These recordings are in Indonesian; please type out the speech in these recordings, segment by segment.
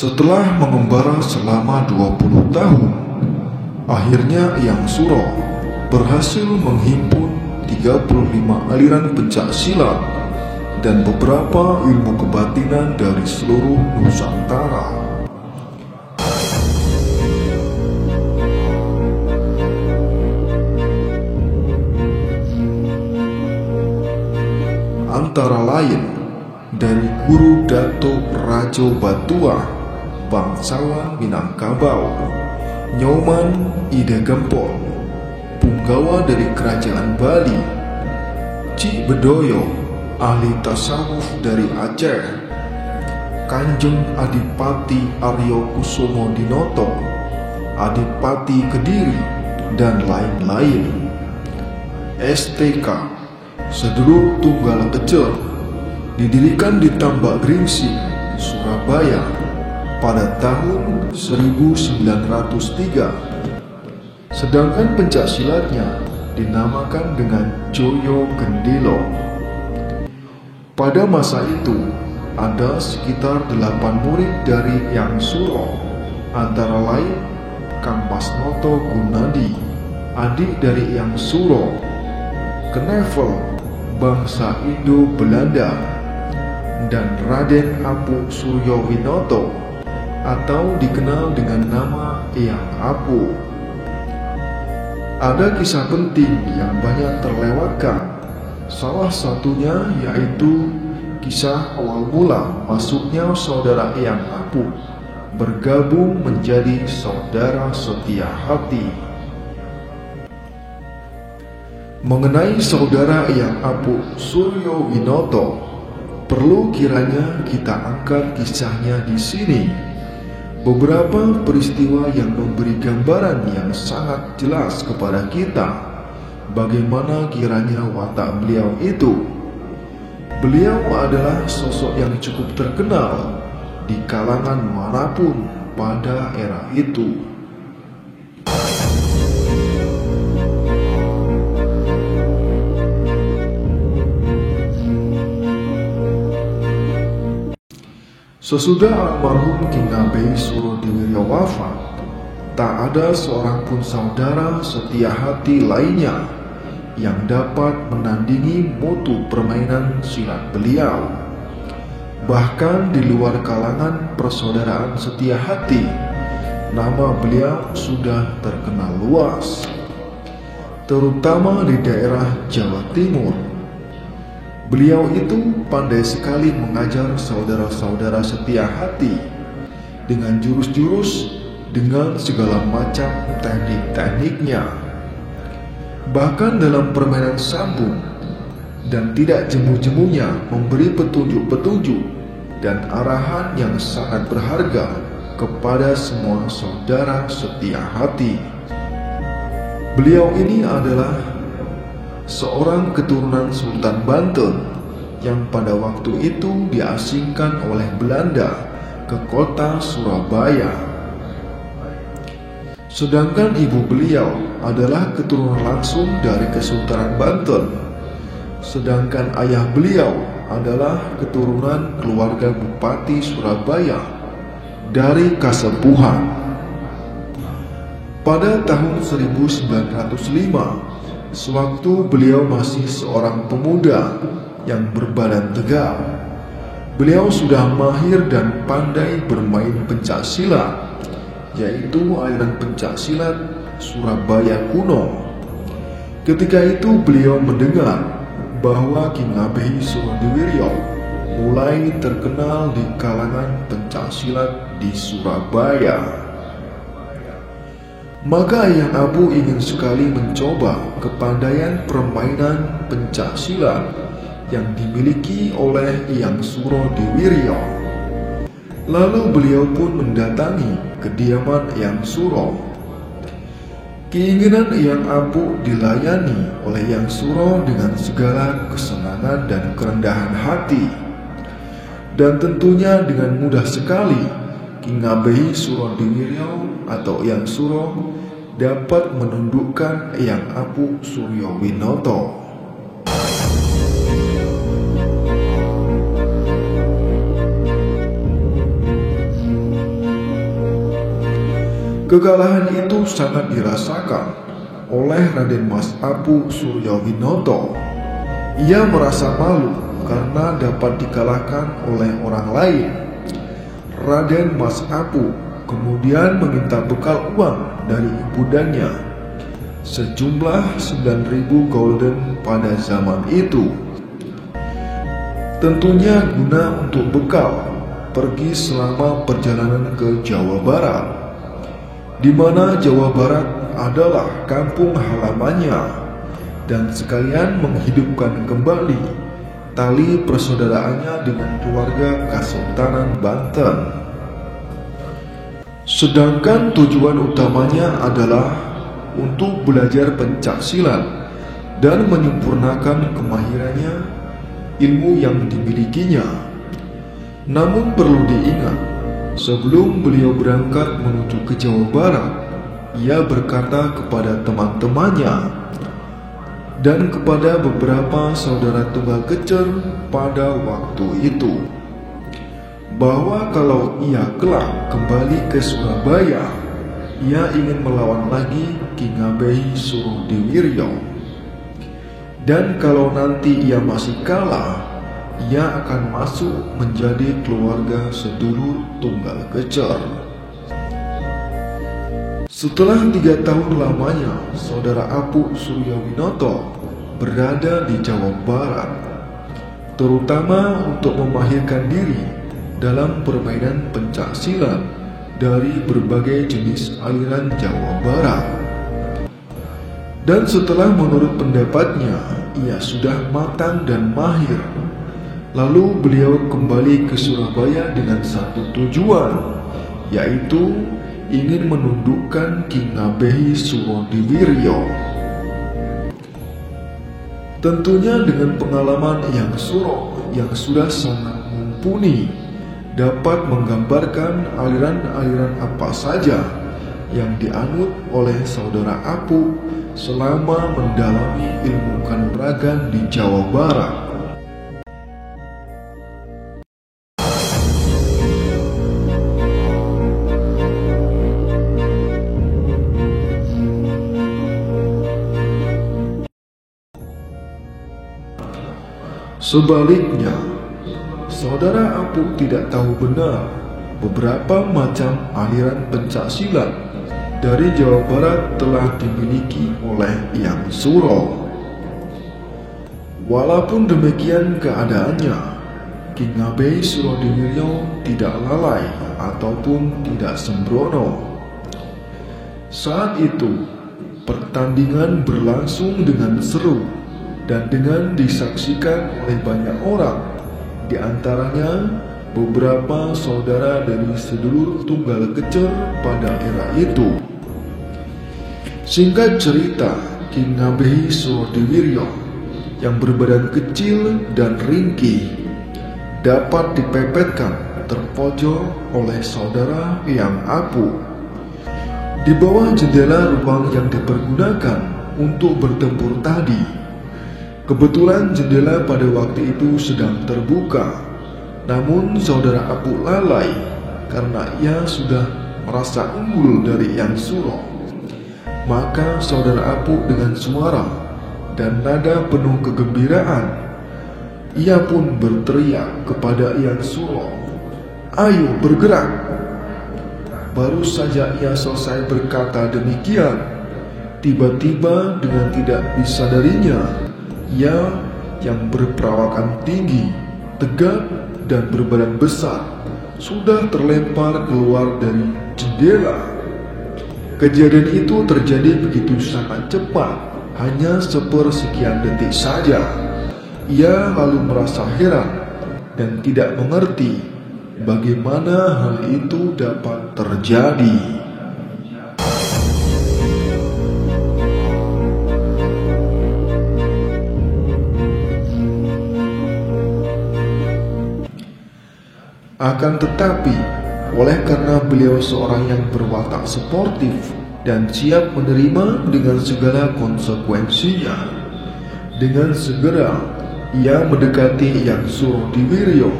Setelah mengembara selama 20 tahun, akhirnya Eyang Suro berhasil menghimpun 35 aliran pencak silat dan beberapa ilmu kebatinan dari seluruh Nusantara. Antara lain dari Guru Datuk Rajo Batua, bangsawan Minangkabau, Nyoman Ida Gempol, punggawa dari Kerajaan Bali, Cik Bedoyo, ahli tasawuf dari Aceh, Kanjeng Adipati Aryo Kusumo Dinoto, Adipati Kediri, dan lain-lain. STK, Sedulur Tunggal Kecer, didirikan di Tambak Gringsing, Surabaya pada tahun 1903. Sedangkan pencak silatnya dinamakan dengan Joyo Gendelo. Pada masa itu ada sekitar 8 murid dari Eyang Suro, antara lain Kang Pasnoto Gunadi, adik dari Eyang Suro, Knevel, bangsa Indo-Belanda, dan Raden Apuk Suryo Winoto, atau dikenal dengan nama Eyang Apuk. Ada kisah penting yang banyak terlewatkan. Salah satunya yaitu kisah awal mula masuknya saudara Eyang Apuk bergabung menjadi saudara setia hati. Mengenai saudara Eyang Apuk Suryo Winoto, perlu kiranya kita angkat kisahnya di sini. Beberapa peristiwa yang memberi gambaran yang sangat jelas kepada kita bagaimana kiranya watak beliau itu. Beliau adalah sosok yang cukup terkenal di kalangan manapun pada era itu. Sesudah almarhum Ki Ngabei Surodiwiryo wafat, tak ada seorang pun saudara setia hati lainnya yang dapat menandingi mutu permainan silat beliau. Bahkan di luar kalangan persaudaraan setia hati, nama beliau sudah terkenal luas, terutama di daerah Jawa Timur. Beliau itu pandai sekali mengajar saudara-saudara setia hati dengan jurus-jurus, dengan segala macam teknik-tekniknya. Bahkan dalam permainan sambung, dan tidak jemu-jemunya memberi petunjuk-petunjuk dan arahan yang sangat berharga kepada semua saudara setia hati. Beliau ini adalah seorang keturunan Sultan Banten yang pada waktu itu diasingkan oleh Belanda ke kota Surabaya. Sedangkan ibu beliau adalah keturunan langsung dari Kesultanan Banten. Sedangkan ayah beliau adalah keturunan keluarga Bupati Surabaya dari Kasepuhan. Pada tahun 1905, sewaktu beliau masih seorang pemuda yang berbadan tegap, beliau sudah mahir dan pandai bermain pencak silat, yaitu aliran pencak silat Surabaya kuno. Ketika itu beliau mendengar bahwa Ki Ngabei Surodiwiryo mulai terkenal di kalangan pencak silat di Surabaya. Maka Eyang Apuk ingin sekali mencoba kepandaian permainan pencak silat yang dimiliki oleh Hyang Surodewiryo. Lalu beliau pun mendatangi kediaman Hyang Suro. Keinginan Hyang Apu dilayani oleh Hyang Suro dengan segala kesenangan dan kerendahan hati. Dan tentunya dengan mudah sekali Ki Ngabehi Surodewiryo atau Hyang Suro dapat menundukkan Hyang Apu Suryowinoto. Kekalahan itu sangat dirasakan oleh Raden Mas Apu Suryowinoto. Ia merasa malu karena dapat dikalahkan oleh orang lain. Raden Mas Apu kemudian meminta bekal uang dari ibundanya sejumlah 9.000 gulden pada zaman itu. Tentunya guna untuk bekal pergi selama perjalanan ke Jawa Barat, di mana Jawa Barat adalah kampung halamannya, dan sekalian menghidupkan kembali tali persaudaraannya dengan keluarga Kesultanan Banten. Sedangkan tujuan utamanya adalah untuk belajar pencaksilat dan menyempurnakan kemahirannya ilmu yang dimilikinya. Namun perlu diingat, sebelum beliau berangkat menuju ke Jawa Barat, ia berkata kepada teman-temannya dan kepada beberapa saudara tunggal kecer pada waktu itu, bahwa kalau ia kelak kembali ke Surabaya, ia ingin melawan lagi Ki Ngabehi Surodewiryo. Dan kalau nanti ia masih kalah, ia akan masuk menjadi keluarga sedulur tunggal kecer. Setelah 3 tahun lamanya saudara Apu Suryowinoto berada di Jawa Barat, terutama untuk memahirkan diri dalam permainan pencaksilat dari berbagai jenis aliran Jawa Barat. Dan setelah menurut pendapatnya ia sudah matang dan mahir, lalu beliau kembali ke Surabaya dengan satu tujuan, yaitu ingin menundukkan Ki Ngabehi Surodewiryo. Tentunya dengan pengalaman Hyang Suro yang sudah sangat mumpuni, dapat menggambarkan aliran-aliran apa saja yang dianut oleh saudara Apu selama mendalami ilmu kanuragan di Jawa Barat. Sebaliknya, saudara Apu tidak tahu benar beberapa macam aliran pencaksilat dari Jawa Barat telah dimiliki oleh Hyang Suro. Walaupun demikian keadaannya, Ki Ngabehi Surodewiryo tidak lalai ataupun tidak sembrono. Saat itu, pertandingan berlangsung dengan seru dan dengan disaksikan oleh banyak orang, di antaranya beberapa saudara dari sedulur tunggal kecer pada era itu. Singkat cerita, Ki Ngabehi Surodewiryo yang berbadan kecil dan ringkih dapat dipepetkan terpojok oleh saudara Hyang Apu. Di bawah jendela ruang yang dipergunakan untuk bertempur tadi, kebetulan jendela pada waktu itu sedang terbuka, namun saudara Apu lalai karena ia sudah merasa unggul dari Hyang Suro. Maka saudara Apu dengan suara dan nada penuh kegembiraan, ia pun berteriak kepada Hyang Suro, "Ayo bergerak!" Baru saja ia selesai berkata demikian, tiba-tiba dengan tidak disadarinya, ia yang berperawakan tinggi, tegap, dan berbadan besar sudah terlempar keluar dari jendela. Kejadian itu terjadi begitu sangat cepat, hanya sepersekian detik saja. Ia lalu merasa heran dan tidak mengerti bagaimana hal itu dapat terjadi. Akan tetapi, oleh karena beliau seorang yang berwatak sportif dan siap menerima dengan segala konsekuensinya, dengan segera ia mendekati Hyang Suro Diwiryo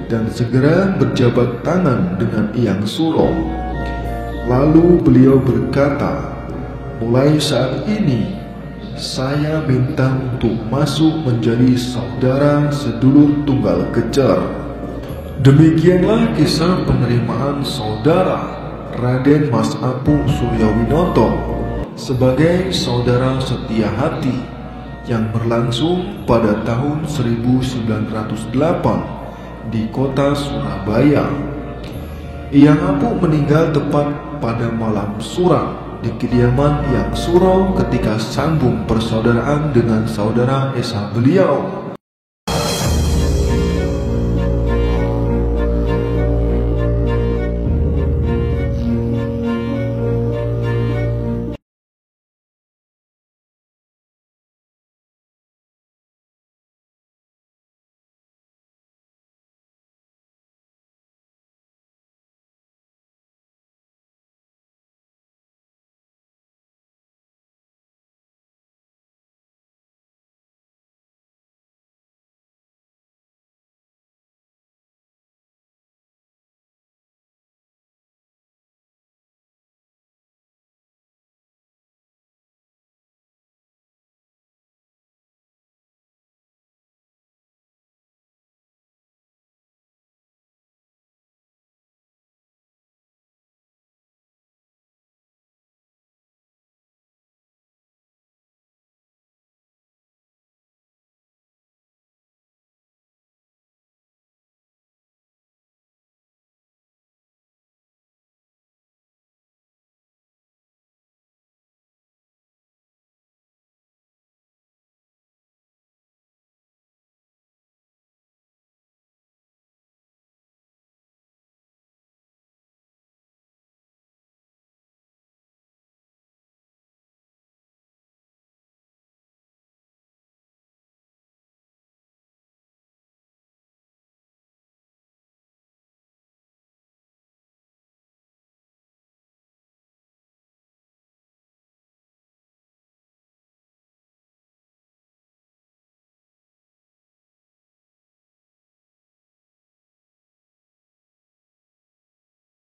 dan segera berjabat tangan dengan Hyang Suro. Lalu beliau berkata, "Mulai saat ini saya minta untuk masuk menjadi saudara sedulur tunggal kecer." Demikianlah kisah penerimaan saudara Raden Mas Apuk Suryowinoto sebagai saudara setia hati yang berlangsung pada tahun 1908 di kota Surabaya. Hyang Apuk meninggal tepat pada malam suram di kediaman Hyang Suro ketika sambung persaudaraan dengan saudara esa beliau.